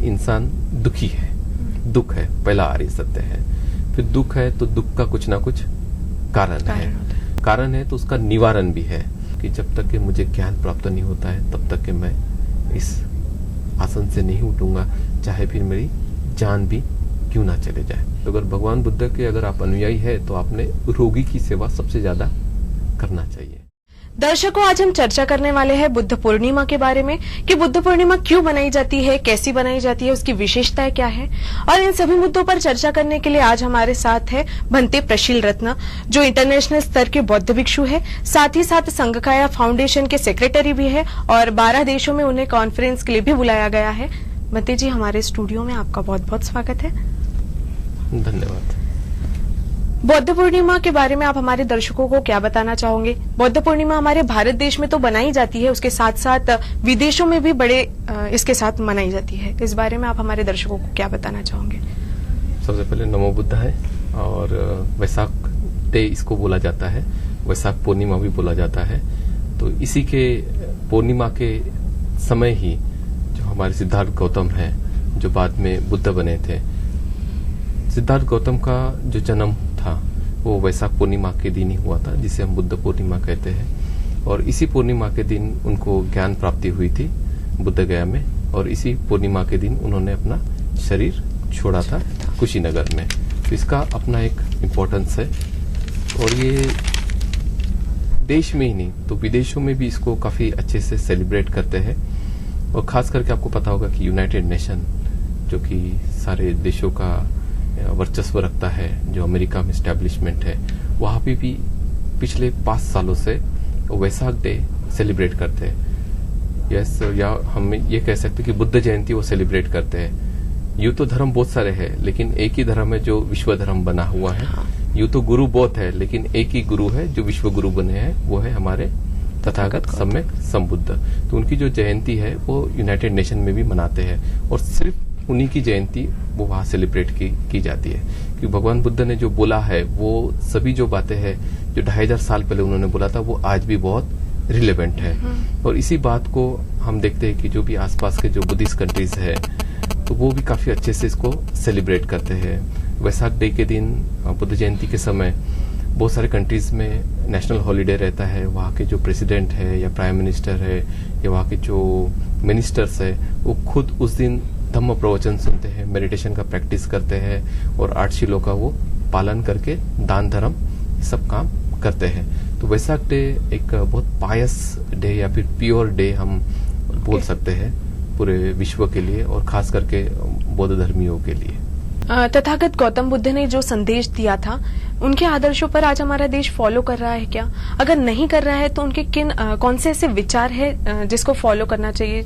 इंसान दुखी है, दुख है, पहला आर्य सत्य है। फिर दुख है तो दुख का कुछ ना कुछ कारण है, कारण है तो उसका निवारण भी है कि जब तक कि मुझे ज्ञान प्राप्त नहीं होता है तब तक कि मैं इस आसन से नहीं उठूंगा, चाहे फिर मेरी जान भी क्यों ना चले जाए। तो अगर भगवान बुद्ध के अगर आप अनुयायी है तो आपने रोगी की सेवा सबसे ज्यादा करना चाहिए। दर्शकों, आज हम चर्चा करने वाले हैं बुद्ध पूर्णिमा के बारे में कि बुद्ध पूर्णिमा क्यों बनाई जाती है, कैसी बनाई जाती है, उसकी विशेषताएं क्या है। और इन सभी मुद्दों पर चर्चा करने के लिए आज हमारे साथ है भंते प्रशील रत्न, जो इंटरनेशनल स्तर के बौद्ध भिक्षु है, साथ ही साथ संघकाया फाउंडेशन के सेक्रेटरी भी है और 12 देशों में उन्हें कॉन्फ्रेंस के लिए भी बुलाया गया है। भंते जी, हमारे स्टूडियो में आपका बहुत बहुत स्वागत है। धन्यवाद। बौद्ध पूर्णिमा के बारे में आप हमारे दर्शकों को क्या बताना चाहोगे? बौद्ध पूर्णिमा हमारे भारत देश में तो बनाई जाती है, उसके साथ साथ विदेशों में भी बड़े इसके साथ मनाई जाती है। इस बारे में आप हमारे दर्शकों को क्या बताना चाहोगे? सबसे पहले नमो बुद्ध है, और वैशाख डे इसको बोला जाता है, वैशाख पूर्णिमा भी बोला जाता है। तो इसी के पूर्णिमा के समय ही जो हमारे सिद्धार्थ गौतम है, जो बाद में बुद्ध बने थे, सिद्धार्थ गौतम का जो जन्म था वो वैशाख पूर्णिमा के दिन ही हुआ था, जिसे हम बुद्ध पूर्णिमा कहते हैं। और इसी पूर्णिमा के दिन उनको ज्ञान प्राप्ति हुई थी बुद्ध गया में, और इसी पूर्णिमा के दिन उन्होंने अपना शरीर छोड़ा था कुशीनगर में। तो इसका अपना एक इम्पोर्टेंस है, और ये देश में ही नहीं तो विदेशों में भी इसको काफी अच्छे से सेलिब्रेट करते हैं। और खास करके आपको पता होगा कि यूनाइटेड नेशन, जो कि सारे देशों का वर्चस्व रखता है, जो अमेरिका में एस्टेब्लिशमेंट है, वहां पे भी पिछले 5 सालों से वैशाख डे सेलिब्रेट करते हैं। यस, या हम ये कह सकते हैं कि बुद्ध जयंती वो सेलिब्रेट करते हैं। यूं तो धर्म बहुत सारे हैं, लेकिन एक ही धर्म है जो विश्व धर्म बना हुआ है। यूं तो गुरु बहुत है, लेकिन एक ही गुरु है जो विश्व गुरु बने हैं, वो है हमारे तथागत सम्यक संबुद्ध। तो उनकी जो जयंती है वो यूनाइटेड नेशन में भी मनाते हैं, और सिर्फ उन्हीं की जयंती वो वहां सेलिब्रेट की जाती है। क्योंकि भगवान बुद्ध ने जो बोला है, वो सभी जो बातें हैं जो 2500 साल पहले उन्होंने बोला था, वो आज भी बहुत रिलेवेंट है। और इसी बात को हम देखते हैं कि जो भी आसपास के जो बुद्धिस्ट कंट्रीज है, तो वो भी काफी अच्छे से इसको सेलिब्रेट करते हैं। वैशाख डे के दिन, बुद्ध जयंती के समय, बहुत सारे कंट्रीज में नेशनल हॉलीडे रहता है। वहाँ के जो प्रेसिडेंट है या प्राइम मिनिस्टर है या वहाँ के जो मिनिस्टर्स है, वो खुद उस दिन धम्म प्रवचन सुनते हैं, मेडिटेशन का प्रैक्टिस करते हैं, और 8 शीलों का वो पालन करके दान धर्म सब काम करते हैं। तो वैशाख डे एक बहुत पायस डे या फिर प्योर डे हम बोल सकते हैं पूरे विश्व के लिए, और खास करके बौद्ध धर्मियों के लिए। तथागत गौतम बुद्ध ने जो संदेश दिया था, उनके आदर्शों पर आज हमारा देश फॉलो कर रहा है क्या? अगर नहीं कर रहा है तो उनके कौन से ऐसे विचार है जिसको फॉलो करना चाहिए?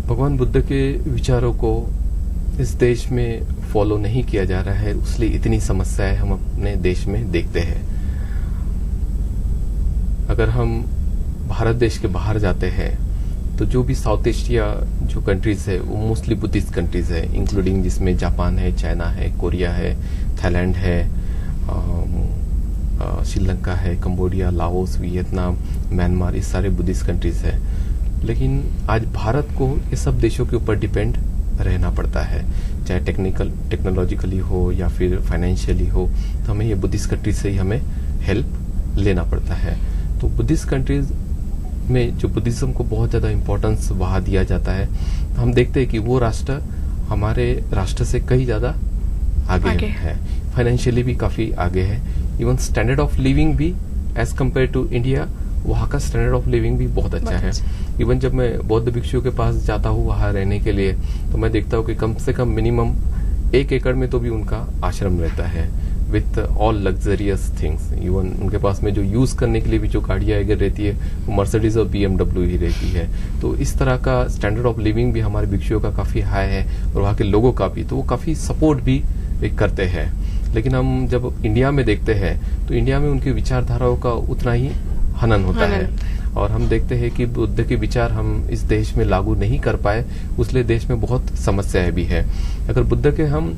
भगवान बुद्ध के विचारों को इस देश में फॉलो नहीं किया जा रहा है, इसलिए इतनी समस्याएं हम अपने देश में देखते हैं। अगर हम भारत देश के बाहर जाते हैं तो जो भी साउथ एशिया जो कंट्रीज है वो मोस्टली बुद्धिस्ट कंट्रीज है, इंक्लूडिंग जिसमें जापान है, चाइना है, कोरिया है, थाईलैंड है, श्रीलंका है, कंबोडिया, लाओस, वियतनाम, म्यांमार, ये सारे बुद्धिस्ट कंट्रीज है। लेकिन आज भारत को ये सब देशों के ऊपर डिपेंड रहना पड़ता है, चाहे टेक्नोलॉजिकली हो या फिर फाइनेंशियली हो, तो हमें ये बुद्धिस्ट कंट्रीज से ही हमें हेल्प लेना पड़ता है। तो बुद्धिस्ट कंट्रीज में जो बुद्धिज्म को बहुत ज्यादा इम्पोर्टेंस वहां दिया जाता है, हम देखते हैं कि वो राष्ट्र हमारे राष्ट्र से कहीं ज्यादा आगे है, फाइनेंशियली भी काफी आगे है। इवन स्टैंडर्ड ऑफ लिविंग भी एज कम्पेयर टू इंडिया, वहाँ का स्टैंडर्ड ऑफ लिविंग भी बहुत अच्छा है। इवन जब मैं बौद्ध भिक्षुओं के पास जाता हूँ वहां रहने के लिए, तो मैं देखता हूँ कि कम से कम मिनिमम 1 एकड़ में तो भी उनका आश्रम रहता है, with all luxurious things. Even उनके पास में जो यूज करने के लिए भी जो गाड़ियां अगर रहती है वो मर्सिडीज और BMW ही रहती है। तो इस तरह का स्टैंडर्ड ऑफ लिविंग भी हमारे भिक्षुओं का काफी हाई है, और वहाँ के लोगों का भी, तो वो काफी सपोर्ट भी करते हैं। लेकिन हम जब इंडिया में देखते हैं तो इंडिया में उनकी विचारधाराओं का उतना ही हनन होता है, और हम देखते हैं कि बुद्ध के विचार हम इस देश में लागू नहीं कर पाए, उसलिए देश में बहुत समस्याएं भी है। अगर बुद्ध के हम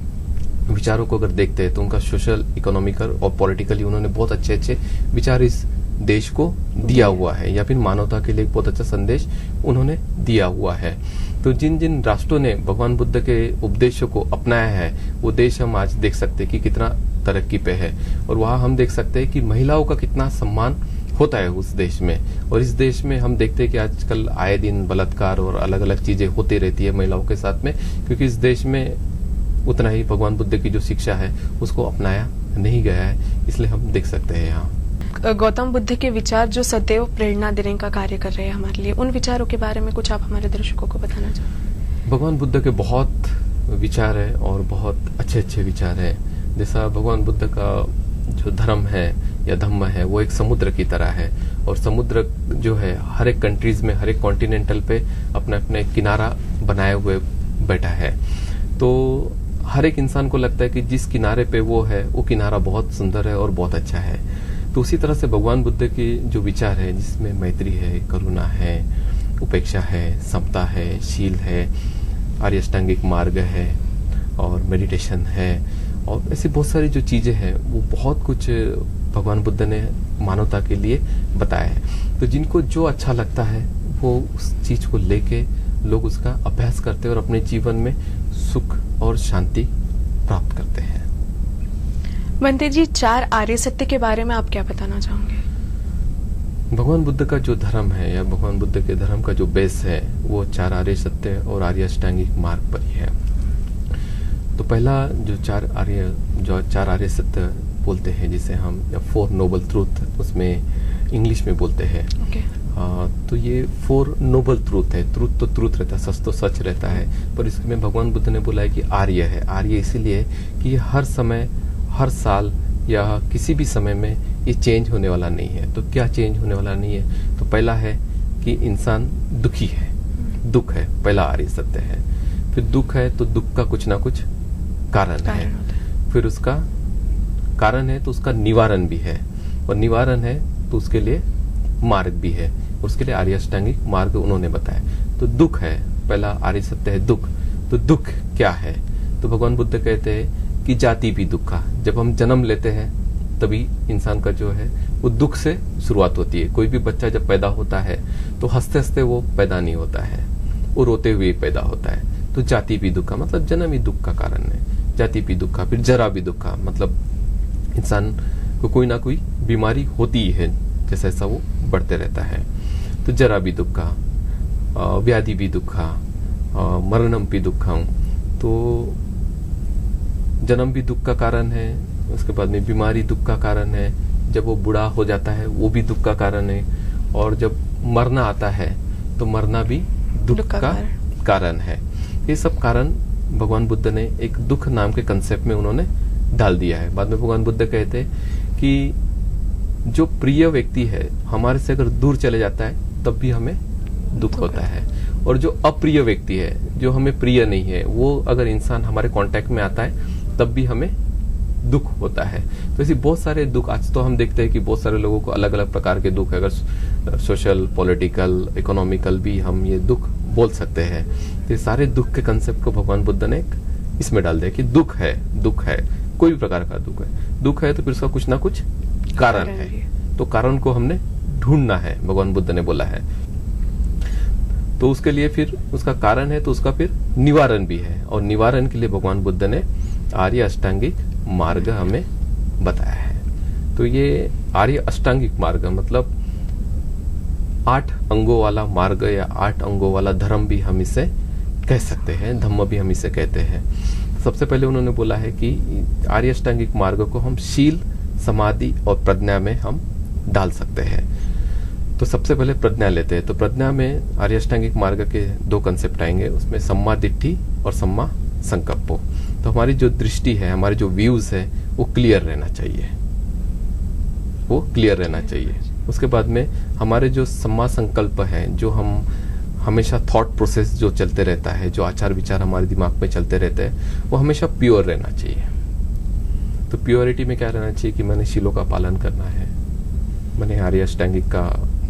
विचारों को अगर देखते हैं तो उनका सोशल, इकोनॉमिकल और पॉलिटिकली उन्होंने बहुत अच्छे अच्छे विचार इस देश को दिया हुआ है, या फिर मानवता के लिए बहुत अच्छा संदेश उन्होंने दिया हुआ है। तो जिन जिन राष्ट्रों ने भगवान बुद्ध के उपदेशों को अपनाया है वो देश हम आज देख सकते हैं कि कितना तरक्की पे है। और वहाँ हम देख सकते हैं कि महिलाओं का कितना सम्मान होता है उस देश में। और इस देश में हम देखते हैं कि आजकल आए दिन बलात्कार और अलग अलग चीजें होती रहती है महिलाओं के साथ में, क्योंकि इस देश में उतना ही भगवान बुद्ध की जो शिक्षा है उसको अपनाया नहीं गया है, इसलिए हम देख सकते हैं यहाँ। गौतम बुद्ध के विचार जो सदैव प्रेरणा देने का कार्य कर रहे हैं हमारे लिए, उन विचारों के बारे में कुछ आप हमारे दर्शकों को बताना चाहें? भगवान बुद्ध के बहुत विचार है और बहुत अच्छे अच्छे विचार है। जैसा भगवान बुद्ध का जो धर्म है या धम्म है वो एक समुद्र की तरह है, और समुद्र जो है हर एक कंट्रीज में, हर एक कॉन्टिनेंटल पे अपने अपने किनारा बनाए हुए बैठा है। तो हर एक इंसान को लगता है कि जिस किनारे पे वो है वो किनारा बहुत सुंदर है और बहुत अच्छा है। तो उसी तरह से भगवान बुद्ध के जो विचार है, जिसमें मैत्री है, करुणा है, उपेक्षा है, समता है, शील है, आर्य अष्टांगिक मार्ग है और मेडिटेशन है, और ऐसी बहुत सारी जो चीजें हैं वो बहुत कुछ भगवान बुद्ध ने मानवता के लिए बताया है। तो जिनको जो अच्छा लगता है वो उस चीज को लेके लोग उसका अभ्यास करते हैं और अपने जीवन में सुख और शांति प्राप्त करते हैं। बंते जी, 4 आर्य सत्य के बारे में आप क्या बताना चाहोगे? भगवान बुद्ध का जो धर्म है या भगवान बुद्ध के धर्म का जो बेस है वो 4 आर्य सत्य और आर्य अष्टांगिक मार्ग पर ही है। तो पहला जो 4 आर्य सत्य बोलते हैं, जिसे हम 4 नोबल ट्रूथ उसमें इंग्लिश में बोलते हैं। तो ये 4 नोबल ट्रूथ है। ट्रूथ तो ट्रूथ रहता है, सच तो सच रहता है, पर इसमें भगवान बुद्ध ने बोला है कि आर्य है। आर्य इसीलिए कि ये हर समय, हर साल या किसी भी समय में ये चेंज होने वाला नहीं है। तो क्या चेंज होने वाला नहीं है? तो पहला है कि इंसान दुखी है, दुख है, पहला आर्य सत्य है। फिर दुख है तो दुख का कुछ ना कुछ कारण है, फिर उसका कारण है तो उसका निवारण भी है, और निवारण है तो उसके लिए मार्ग भी है, उसके लिए आर्य अष्टांगिक मार्ग उन्होंने बताया। तो दुख है, पहला आर्य सत्य है दुख। तो दुख क्या है? तो भगवान बुद्ध कहते हैं कि जाति भी दुखा। जब हम जन्म लेते हैं तभी इंसान का जो है वो दुख से शुरुआत होती है। कोई भी बच्चा जब पैदा होता है तो हंसते हंसते वो पैदा नहीं होता है, वो रोते हुए पैदा होता है। तो जाति भी दुखा मतलब जन्म ही दुख का कारण है। जाति भी दुखा, फिर जरा भी दुखा मतलब इंसान को कोई ना कोई बीमारी होती ही है, जैसा ऐसा वो बढ़ते रहता है। तो जरा भी दुखा, व्याधि भी दुखा, मरणम भी दुखा। तो जन्म भी दुख का कारण है, उसके बाद में बीमारी दुख का कारण है, जब वो बूढ़ा हो जाता है वो भी दुख का कारण है, और जब मरना आता है तो मरना भी दुख का कारण है। ये सब कारण भगवान बुद्ध ने एक दुख नाम के कंसेप्ट में उन्होंने डाल दिया है। बाद में भगवान बुद्ध कहते हैं कि जो प्रिय व्यक्ति है हमारे से अगर दूर चले जाता है तब भी हमें दुख होता है, और जो अप्रिय व्यक्ति है, जो हमें प्रिय नहीं है, वो अगर इंसान हमारे कांटेक्ट में आता है तब भी हमें दुख होता है। तो ऐसे बहुत सारे दुख आज तो हम देखते हैं कि बहुत सारे लोगों को अलग अलग प्रकार के दुख है। अगर सोशल, पॉलिटिकल, इकोनॉमिकल भी हम ये दुख बोल सकते हैं। तो ये सारे दुख के कंसेप्ट को भगवान बुद्ध ने इसमें डाल दिया कि दुख है, दुख है, कोई भी प्रकार का दुख है। दुख है तो फिर उसका कुछ ना कुछ कारण है, तो कारण को हमने ढूंढना है, भगवान बुद्ध ने बोला है। तो उसके लिए फिर उसका कारण है तो उसका फिर निवारण भी है, और निवारण के लिए भगवान बुद्ध ने आर्य अष्टांगिक मार्ग हमें बताया है। तो ये आर्य अष्टांगिक मार्ग मतलब 8 अंगों वाला मार्ग या 8 अंगों वाला धर्म भी हम इसे कह सकते हैं, धम्म भी हम इसे कहते हैं। सबसे पहले उन्होंने बोला है कि आर्य अष्टांगिक मार्ग को हम शील, समाधि और प्रज्ञा में हम डाल सकते हैं। तो सबसे पहले प्रज्ञा लेते हैं। तो प्रज्ञा में आर्य अष्टांगिक मार्ग के 2 कंसेप्ट आएंगे, उसमें सम्मा दिट्ठी और सम्मा संकल्पो। तो हमारी जो दृष्टि है, हमारे जो व्यूज है वो क्लियर रहना चाहिए, वो क्लियर रहना चाहिए। उसके बाद में हमारे जो सम्मा संकल्प है, जो हम हमेशा थॉट प्रोसेस जो चलते रहता है, जो आचार विचार हमारे दिमाग में चलते रहते हैं, वो हमेशा प्योर रहना चाहिए। तो प्योरिटी में क्या रहना चाहिए कि मैंने शीलों का पालन करना है, मैंने आर्य अष्टांगिक का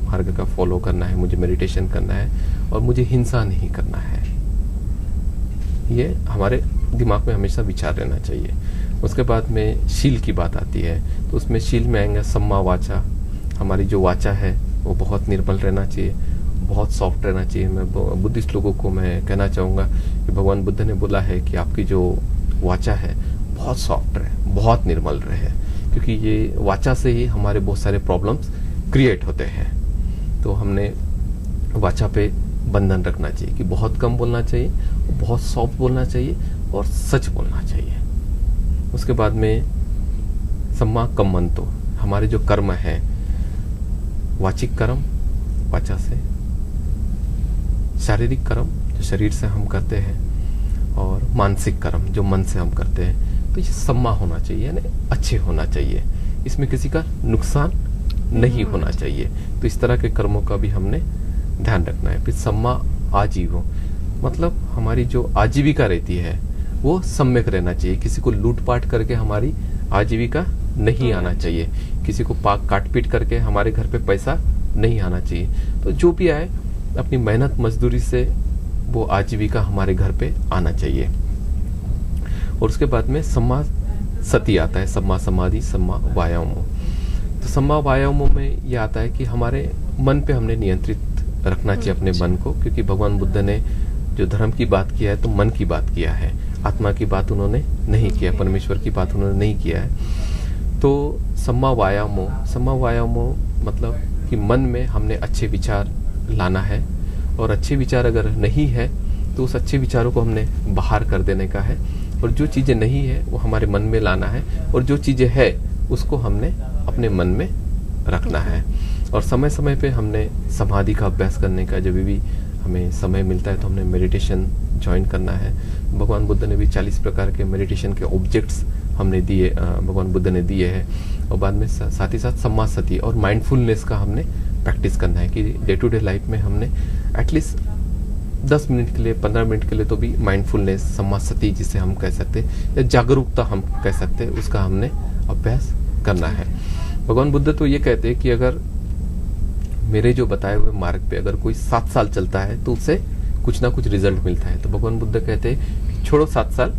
मार्ग का फॉलो करना है, मुझे मेडिटेशन करना है, और मुझे हिंसा नहीं करना है। ये हमारे दिमाग में हमेशा विचार रहना चाहिए। उसके बाद में शील की बात आती है, तो उसमें शील में आएंगे सम्मा वाचा। हमारी जो वाचा है वो बहुत निर्मल रहना चाहिए, बहुत सॉफ्ट रहना चाहिए। मैं बुद्धिस्ट लोगों को मैं कहना चाहूँगा कि भगवान बुद्ध ने बोला है कि आपकी जो वाचा है बहुत सॉफ्ट रहे, बहुत निर्मल रहे, क्योंकि ये वाचा से ही हमारे बहुत सारे प्रॉब्लम्स क्रिएट होते हैं। तो हमने वाचा पे बंधन रखना चाहिए कि बहुत कम बोलना चाहिए, बहुत सॉफ्ट बोलना चाहिए और सच बोलना चाहिए। उसके बाद में सम्मा कम्मंतो, हमारे जो कर्म है, वाचिक कर्म वाचा से, शारीरिक कर्म जो शरीर से हम करते हैं, और मानसिक कर्म जो मन से हम करते हैं, तो ये सम्मा होना चाहिए, यानी अच्छे होना चाहिए, इसमें किसी का नुकसान नहीं होना चाहिए। तो इस तरह के कर्मों का भी हमने ध्यान रखना है। फिर सम्मा आजीवो, मतलब हमारी जो आजीविका रहती है वो सम्यक रहना चाहिए। किसी को लूटपाट करके हमारी आजीविका नहीं आना चाहिए, किसी को काट पीट करके हमारे घर पे पैसा नहीं आना चाहिए। तो जो भी आए अपनी मेहनत मजदूरी से वो आजीविका हमारे घर पे आना चाहिए। और उसके बाद में सम्मा सती आता है, सम्मा समाधि, सम्मा वायामो। तो सम्मा वायामो में ये आता है कि हमारे मन पे हमने नियंत्रित रखना चाहिए अपने मन को, क्योंकि भगवान बुद्ध ने जो धर्म की बात किया है तो मन की बात किया है, आत्मा की बात उन्होंने नहीं किया, परमेश्वर की बात उन्होंने नहीं किया है। तो सम्मा वायामो मतलब कि मन में हमने अच्छे विचार लाना है, और अच्छे विचार अगर नहीं है तो उस अच्छे विचारों को हमने बाहर कर देने का है, और जो चीजें नहीं है वो हमारे मन में लाना है, और जो चीजें है उसको हमने अपने मन में रखना है। और समय समय पे हमने समाधि का अभ्यास करने का, जब भी हमें समय मिलता है तो हमने मेडिटेशन ज्वाइन करना है। भगवान बुद्ध ने भी 40 प्रकार के मेडिटेशन के ऑब्जेक्ट्स हमने दिए, भगवान बुद्ध ने दिए हैं। और बाद में साथ ही साथ सम्मा सती और माइंडफुलनेस का हमने प्रैक्टिस करना है कि डे टू डे लाइफ में हमने एटलीस्ट 10 मिनट के लिए, 15 मिनट के लिए तो भी माइंडफुलनेस, सम्मा सती जिसे हम कह सकते हैं, या जागरूकता हम कह सकते हैं, उसका हमने अभ्यास करना है। भगवान बुद्ध तो ये कहते हैं कि अगर मेरे जो बताए हुए मार्ग पे अगर कोई 7 साल चलता है तो उससे कुछ ना कुछ रिजल्ट मिलता है। तो भगवान बुद्ध कहते हैं कि छोड़ो 7 साल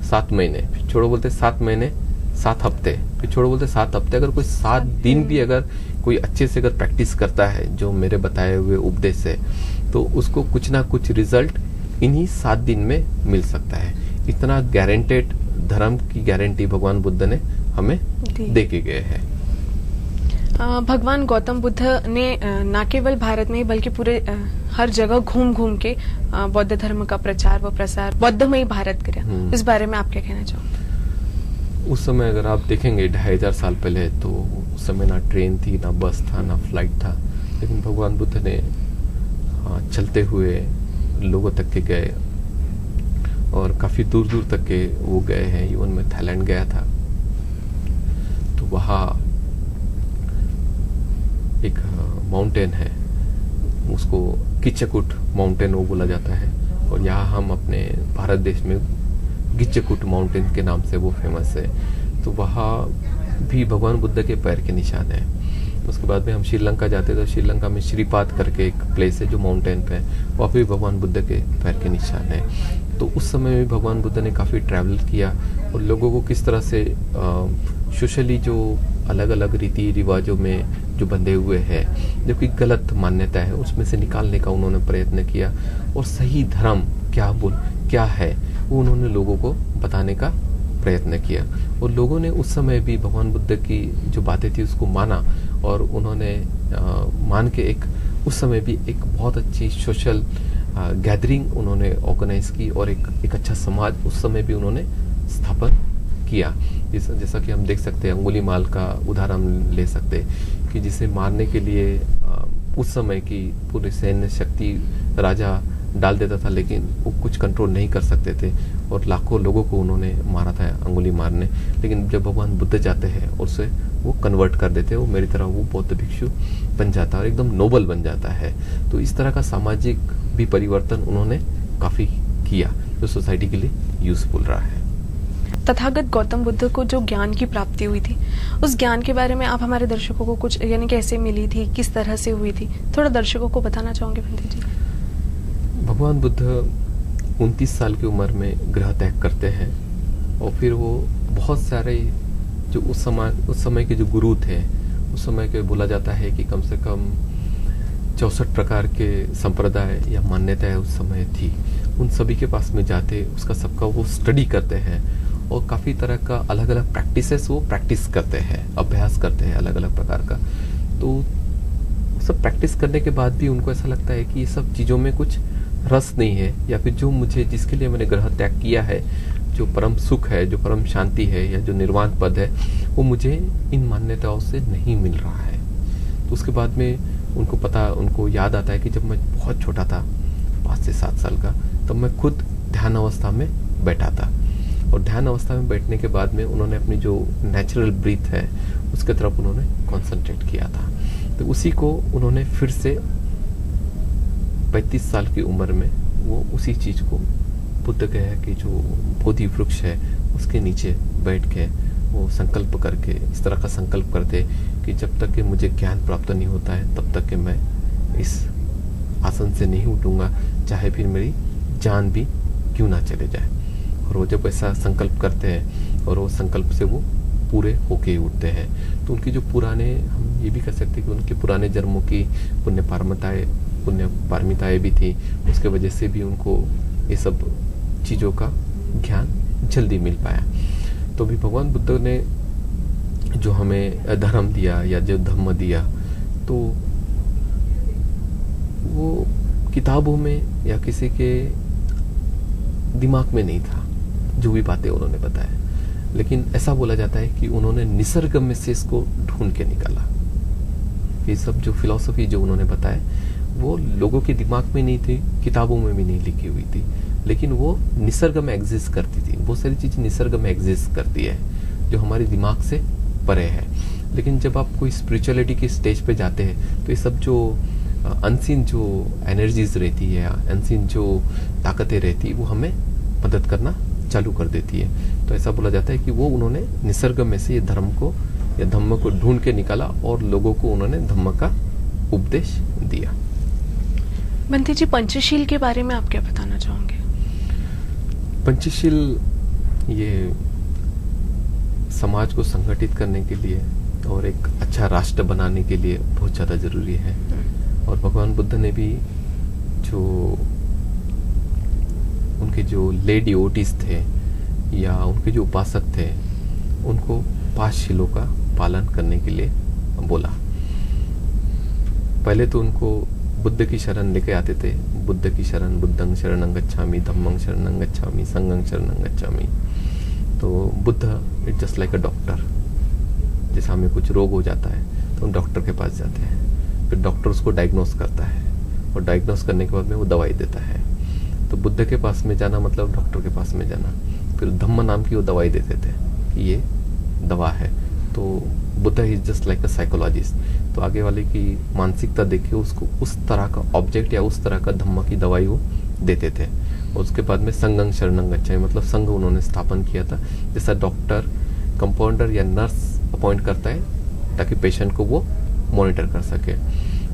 7 महीने, फिर छोड़ो बोलते 7 महीने 7 हफ्ते, फिर छोड़ो बोलते 7 हफ्ते, अगर कोई 7 दिन भी अगर कोई अच्छे से अगर प्रैक्टिस करता है जो मेरे बताए हुए उपदेश से, तो उसको कुछ ना कुछ रिजल्ट इन्हीं 7 दिन में मिल सकता है। इतना गारंटेड धर्म की गारंटी भगवान बुद्ध ने हमें दे के गए हैं। भगवान गौतम बुद्ध ने न केवल भारत में बल्कि पूरे हर जगह घूम घूम के बौद्ध धर्म का प्रचार व प्रसार बौद्धमयी भारत किया। इस बारे में आप क्या कहना चाहोगे? उस समय अगर आप देखेंगे 2500 साल पहले, तो उस समय ना ट्रेन थी, ना बस था, ना फ्लाइट था, लेकिन भगवान बुद्ध ने चलते हुए लोगों तक के गए, और काफी दूर दूर तक के वो गए हैं। इवन मैं थाईलैंड गया था, तो वहाँ एक माउंटेन है, उसको किच्चकूट माउंटेन वो बोला जाता है, और यहाँ हम अपने भारत देश में गिच्चकूट माउंटेन के नाम से वो फेमस है। तो वहाँ भी भगवान बुद्ध के पैर के निशान है। उसके बाद में हम श्रीलंका जाते तो श्रीलंका में श्रीपाद करके एक प्लेस है जो माउंटेन पे है, वहाँ पे भी भगवान बुद्ध के पैर के निशान है। तो उस समय में भगवान बुद्ध ने काफ़ी ट्रैवल किया, और लोगों को किस तरह से सोशली जो अलग अलग रीति रिवाजों में जो बंधे हुए हैं, जो कि गलत मान्यता है, उसमें से निकालने का उन्होंने प्रयत्न किया, और सही धर्म क्या है वो उन्होंने लोगों को बताने का प्रयत्न किया। और लोगों ने उस समय भी भगवान बुद्ध की जो बातें थी उसको माना, और उन्होंने मान के एक उस समय भी एक बहुत अच्छी सोशल गैदरिंग उन्होंने ऑर्गेनाइज की, और एक अच्छा समाज उस समय भी उन्होंने स्थापन किया। जैसा कि हम देख सकते हैं, अंगुलीमाल का उदाहरण ले सकते हैं कि जिसे मारने के लिए उस समय की पूरी सैन्य शक्ति राजा डाल देता था, लेकिन वो कुछ कंट्रोल नहीं कर सकते थे, और लाखों लोगों को उन्होंने मारा था अंगुलीमाल ने। लेकिन जब भगवान बुद्ध जाते हैं और उसे वो कन्वर्ट कर देते हैं, वो मेरी तरह वो बौद्ध भिक्षु बन जाता है और एकदम नोबल बन जाता है। तो इस तरह का सामाजिक भी परिवर्तन उन्होंने काफी किया, जो सोसाइटी के लिए यूजफुल रहा है। तथागत गौतम बुद्ध को जो ज्ञान की प्राप्ति हुई थी, उस ज्ञान के बारे में आप हमारे दर्शकों को कुछ, यानी कैसे मिली थी, किस तरह से हुई थी, थोड़ा दर्शकों को बताना चाहोगे पंडित जी? भगवान बुद्ध 29 साल की उम्र में गृह त्याग करते हैं, और फिर वो बहुत सारे जो उस समय के जो गुरु थे, उस समय के बोला जाता है कि कम से कम 64 प्रकार के संप्रदाय या मान्यताएं उस समय थी, उन सभी के पास में जाते, उसका सबका वो स्टडी करते हैं और काफ़ी तरह का अलग अलग प्रैक्टिसेस वो प्रैक्टिस करते हैं, अभ्यास करते हैं अलग अलग प्रकार का। तो सब प्रैक्टिस करने के बाद भी उनको ऐसा लगता है कि ये सब चीज़ों में कुछ रस नहीं है, या फिर जो मुझे जिसके लिए मैंने ग्रह त्याग किया है, जो परम सुख है, जो परम शांति है, या जो निर्वाण पद है, वो मुझे इन मान्यताओं से नहीं मिल रहा है। तो उसके बाद में उनको याद आता है कि जब मैं बहुत छोटा था, 5 से 7 साल का, तब मैं खुद ध्यान अवस्था में बैठा था, और ध्यान अवस्था में बैठने के बाद में उन्होंने अपनी जो नेचुरल ब्रीथ है उसके तरफ उन्होंने कॉन्सेंट्रेट किया था। तो उसी को उन्होंने फिर से 35 साल की उम्र में वो उसी चीज को बुद्ध गया कि जो बोधि वृक्ष है उसके नीचे बैठ के वो संकल्प करके, इस तरह का संकल्प करते कि जब तक कि मुझे ज्ञान प्राप्त नहीं होता है तब तक कि मैं इस आसन से नहीं उठूंगा, चाहे फिर मेरी जान भी क्यों ना चले जाए। और वो जब ऐसा संकल्प करते हैं और वो संकल्प से वो पूरे होके ही उठते हैं, तो उनकी जो पुराने, हम ये भी कह सकते हैं कि उनके पुराने जन्मों की पुण्य पारमिताएं भी थी, उसके वजह से भी उनको ये सब चीज़ों का ज्ञान जल्दी मिल पाया। तो भी भगवान बुद्ध ने जो हमें धर्म दिया या जो धम्म दिया, तो वो किताबों में या किसी के दिमाग में नहीं था जो भी बातें उन्होंने बताया, लेकिन ऐसा बोला जाता है कि उन्होंने निसर्ग में से इसको ढूंढ के निकाला। ये सब जो फिलॉसफी जो उन्होंने बताया वो लोगों के दिमाग में नहीं थी, किताबों में भी नहीं लिखी हुई थी, लेकिन वो निसर्ग में एग्जिस्ट करती थी। बहुत सारी चीजें निसर्ग में एग्जिस्ट करती है जो हमारे दिमाग से परे है। लेकिन जब आप कोई स्पिरिचुअलिटी की स्टेज पे जाते हैं तो ये सब जो अनसीन जो एनर्जीज रहती है, अनसीन जो ताकतें रहती है, वो हमें मदद करना चालू कर देती है। तो ऐसा बोला जाता है कि वो उन्होंने निसर्ग में से ये धर्म को या धम्म को ढूंढ के निकाला और लोगों को उन्होंने धम्म का उपदेश दिया। बंटी जी, पंचशील के बारे में आप क्या बताना चाहोगे? पंचशील ये समाज को संगठित करने के लिए और एक अच्छा राष्ट्र बनाने के लिए बहुत ज्यादा जरूरी है। और भगवान बुद्ध ने भी जो उनके जो ले डिवोटीज थे या उनके जो उपासक थे, उनको 5 शीलों का पालन करने के लिए बोला। पहले तो उनको बुद्ध की शरण लेके आते थे, बुद्ध की शरण, बुद्धं शरणं गच्छामि, धम्मं शरणं गच्छामि, संघं शरणं गच्छामि। तो Buddha it's just like a doctor. जैसे हमें कुछ रोग हो जाता है तो हम डॉक्टर के पास जाते हैं, फिर डॉक्टर उसको डायग्नोस करता है और डायग्नोस करने के बाद में वो दवाई देता है। तो बुद्ध के पास में जाना मतलब डॉक्टर के पास में जाना। फिर धम्म नाम की वो दवाई देते थे कि ये दवा है। तो Buddha is just like a psychologist. तो आगे वाले की मानसिकता देख के उसको उस तरह का ऑब्जेक्ट या उस तरह का धम्म की दवाई वो देते थे। और उसके बाद में संघं शरणं गच्छामि मतलब संघ उन्होंने स्थापन किया था, जैसा डॉक्टर कंपाउंडर या नर्स अपॉइंट करता है ताकि पेशेंट को वो मॉनिटर कर सके।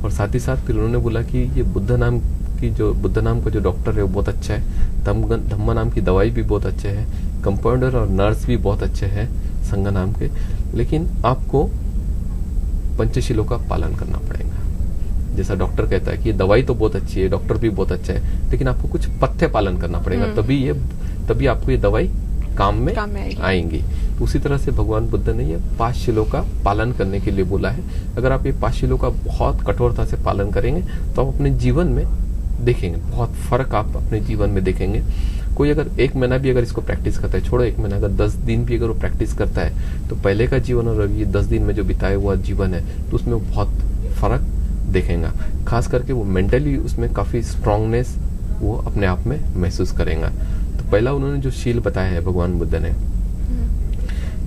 और साथ ही साथ फिर उन्होंने बोला कि ये बुद्ध नाम का जो डॉक्टर है वो बहुत अच्छा है, धम्म नाम की दवाई भी बहुत अच्छे है, कंपाउंडर और नर्स भी बहुत अच्छे हैं संघ नाम के, लेकिन आपको पंचशीलों का पालन करना पड़ेगा। जैसा डॉक्टर कहता है कि ये दवाई तो बहुत अच्छी है, डॉक्टर भी बहुत अच्छा है, लेकिन आपको कुछ पथ्य पालन करना पड़ेगा, तभी आपको ये दवाई काम में आएंगी। तो उसी तरह से भगवान बुद्ध ने ये 5 शीलों का पालन करने के लिए बोला है। अगर आप ये 5 शीलों का बहुत कठोरता से पालन करेंगे तो आप अपने जीवन में देखेंगे बहुत फर्क, आप अपने जीवन में देखेंगे। कोई अगर 1 महीना भी अगर इसको प्रैक्टिस करता है, छोड़ो 1 महीना, अगर 10 दिन भी अगर वो प्रैक्टिस करता है तो पहले का जीवन और अभी 10 दिन में जो बिताया हुआ जीवन है तो उसमें वो बहुत फर्क देखेगा। खास करके वो मेंटली उसमें काफी स्ट्रांगनेस वो अपने आप में महसूस करेगा। तो पहला उन्होंने जो शील बताया है भगवान बुद्ध ने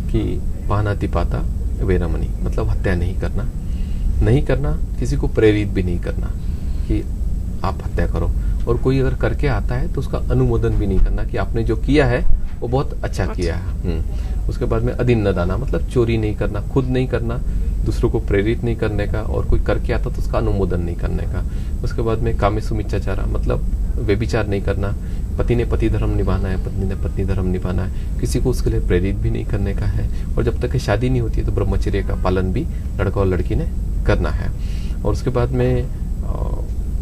कि पानातिपाता वेरमणि मतलब हत्या नहीं करना, किसी को प्रेरित भी नहीं करना कि आप हत्या करो, और कोई अगर करके आता है तो उसका अनुमोदन भी नहीं करना कि आपने जो किया है वो बहुत अच्छा किया है। उसके बाद में अदिन्नदाना मतलब चोरी नहीं करना, खुद नहीं करना, दूसरों को प्रेरित नहीं करने का, और कोई करके आता तो उसका अनुमोदन नहीं करने का। उसके बाद में कामेसु मिच्छाचारा मतलब व्यभिचार नहीं करना, पति ने पति धर्म निभाना है, पत्नी ने पत्नी धर्म निभाना है, किसी को उसके लिए प्रेरित भी नहीं करने का है। और जब तक शादी नहीं होती है तो ब्रह्मचर्य का पालन भी लड़का और लड़की ने करना है। और उसके बाद में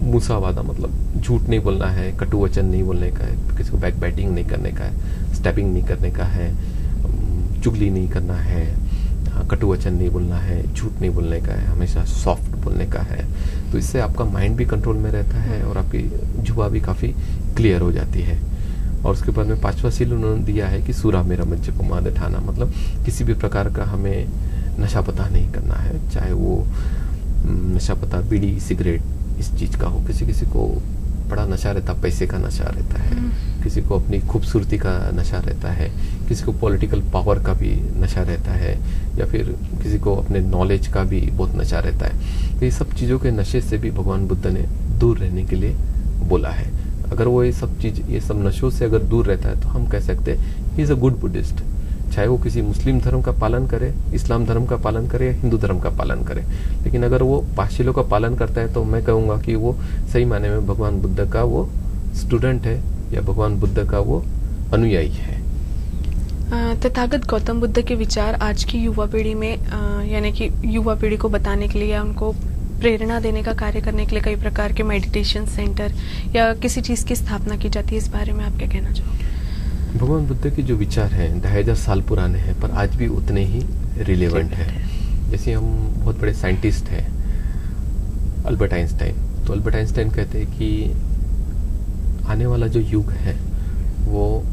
मूसावादा मतलब झूठ नहीं बोलना है, कटु वचन नहीं बोलने का है, किसी को बैक बैटिंग नहीं करने का है, स्टैपिंग नहीं करने का है, चुगली नहीं करना है, कटु वचन नहीं बोलना है, झूठ नहीं बोलने का है, हमेशा सॉफ्ट बोलने का है। तो इससे आपका माइंड भी कंट्रोल में रहता है और आपकी जुबा भी काफ़ी क्लियर हो जाती है। और उसके बाद में 5वां सील उन्होंने दिया है कि सूरा मेरा मंच को माद ठाना, मतलब किसी भी प्रकार का हमें नशा पता नहीं करना है, चाहे वो नशा पता बीड़ी सिगरेट इस चीज़ का हो। किसी को बड़ा नशा रहता, पैसे का नशा रहता है, किसी को अपनी खूबसूरती का नशा रहता है, किसी को पॉलिटिकल पावर का भी नशा रहता है, या फिर किसी को अपने नॉलेज का भी बहुत नशा रहता है। तो ये सब चीज़ों के नशे से भी भगवान बुद्ध ने दूर रहने के लिए बोला है। अगर वो ये सब नशों से अगर दूर रहता है तो हम कह सकते हैं he is a good Buddhist, चाहे वो किसी मुस्लिम धर्म का पालन करे, इस्लाम धर्म का पालन करे या हिंदू धर्म का पालन करे। लेकिन अगर वो 5 शीलों का पालन करता है तो मैं कहूँगा कि वो सही मायने में भगवान बुद्ध का वो स्टूडेंट है या भगवान बुद्ध का वो अनुयायी है। तथागत गौतम बुद्ध के विचार आज की युवा पीढ़ी में यानी कि युवा पीढ़ी को बताने के लिए या उनको प्रेरणा देने का कार्य करने के लिए कई प्रकार के मेडिटेशन सेंटर या किसी चीज़ की स्थापना की जाती है, इस बारे में आप क्या कहना चाहोगे? भगवान बुद्ध के जो विचार हैं 2500 साल पुराने हैं पर आज भी उतने ही रिलेवेंट है। जैसे हम बहुत बड़े साइंटिस्ट हैं अल्बर्ट आइंस्टाइन, तो अल्बर्ट आइंस्टाइन कहते हैं कि आने वाला जो युग है वो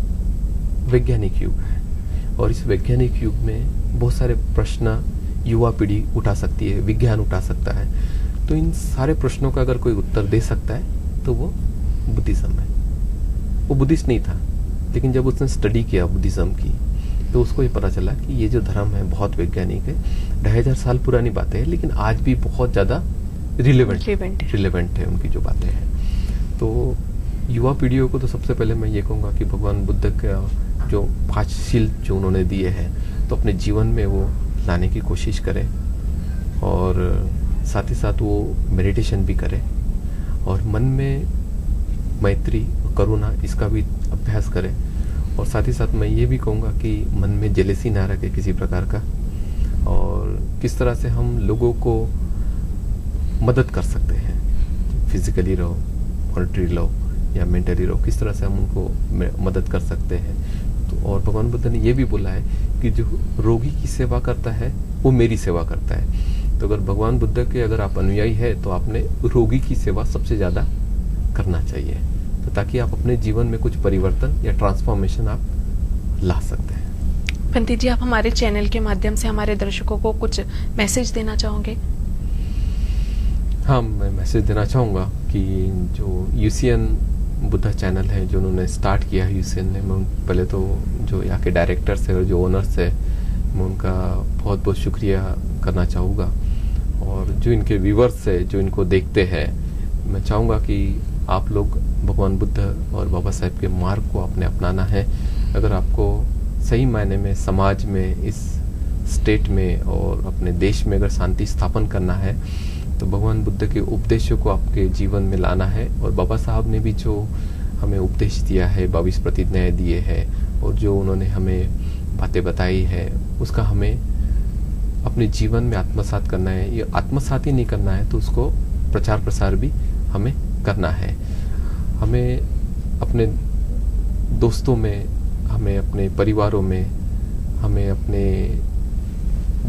वैज्ञानिक युग है और इस वैज्ञानिक युग में बहुत सारे प्रश्न युवा पीढ़ी उठा सकती है, विज्ञान उठा सकता है। तो इन सारे प्रश्नों का अगर कोई उत्तर दे सकता है तो वो बुद्धिज्म है। वो बुद्धिस्ट नहीं था, लेकिन जब उसने स्टडी किया बुद्धिज्म की तो उसको ये पता चला कि ये जो धर्म है बहुत वैज्ञानिक है, 2500 साल पुरानी बातें हैं, लेकिन आज भी बहुत ज़्यादा रिलेवेंट है उनकी जो बातें हैं। तो युवा पीढ़ियों को तो सबसे पहले मैं ये कहूँगा कि भगवान बुद्ध का जो 5 शील जो उन्होंने दिए हैं तो अपने जीवन में वो लाने की कोशिश करें और साथ ही साथ वो मेडिटेशन भी करें और मन में मैत्री करुणा इसका भी अभ्यास करें। और साथ ही साथ मैं ये भी कहूँगा कि मन में जेलेसी ना रखे किसी प्रकार का, और किस तरह से हम लोगों को मदद कर सकते हैं, फिजिकली रहो, मॉनिटरी रहो या मेंटली रहो, किस तरह से हम उनको मदद कर सकते हैं। तो और भगवान बुद्ध ने ये भी बोला है कि जो रोगी की सेवा करता है वो मेरी सेवा करता है। तो अगर भगवान बुद्ध के अगर आप अनुयायी है तो आपने रोगी की सेवा सबसे ज़्यादा करना चाहिए, तो ताकि आप अपने जीवन में कुछ परिवर्तन या ट्रांसफॉर्मेशन आप ला सकते हैं। पंडित जी, आप हमारे चैनल के माध्यम से हमारे दर्शकों को कुछ मैसेज देना चाहोगे? हाँ, मैं मैसेज देना चाहूँगा कि जो यूसीएन बुद्धा चैनल है जो उन्होंने स्टार्ट किया है यूसीएन ने, मैं पहले तो जो यहाँ के डायरेक्टर्स है और जो ओनर्स है मैं उनका बहुत बहुत शुक्रिया करना चाहूँगा। और जो इनके व्यूवर्स है जो इनको देखते हैं, मैं चाहूँगा कि आप लोग भगवान बुद्ध और बाबा साहेब के मार्ग को आपने अपनाना है। अगर आपको सही मायने में समाज में, इस स्टेट में और अपने देश में अगर शांति स्थापन करना है तो भगवान बुद्ध के उपदेशों को आपके जीवन में लाना है। और बाबा साहब ने भी जो हमें उपदेश दिया है, 22 प्रतिज्ञाएं दिए हैं और जो उन्होंने हमें बातें बताई है, उसका हमें अपने जीवन में आत्मसात करना है। ये आत्मसात ही नहीं करना है तो उसको प्रचार प्रसार भी हमें करना है। हमें अपने दोस्तों में, हमें अपने परिवारों में, हमें अपने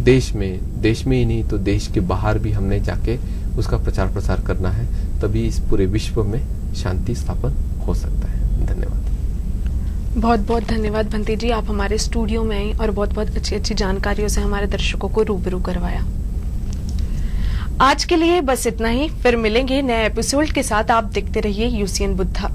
देश में ही नहीं तो देश के बाहर भी हमने जाके उसका प्रचार प्रसार करना है, तभी इस पूरे विश्व में शांति स्थापन हो सकता है। धन्यवाद। बहुत बहुत धन्यवाद भंती जी, आप हमारे स्टूडियो में आई और बहुत बहुत अच्छी अच्छी जानकारियों से हमारे दर्शकों को रूबरू करवाया। आज के लिए बस इतना ही, फिर मिलेंगे नए एपिसोड के साथ। आप देखते रहिए यूसीएन बुद्धा।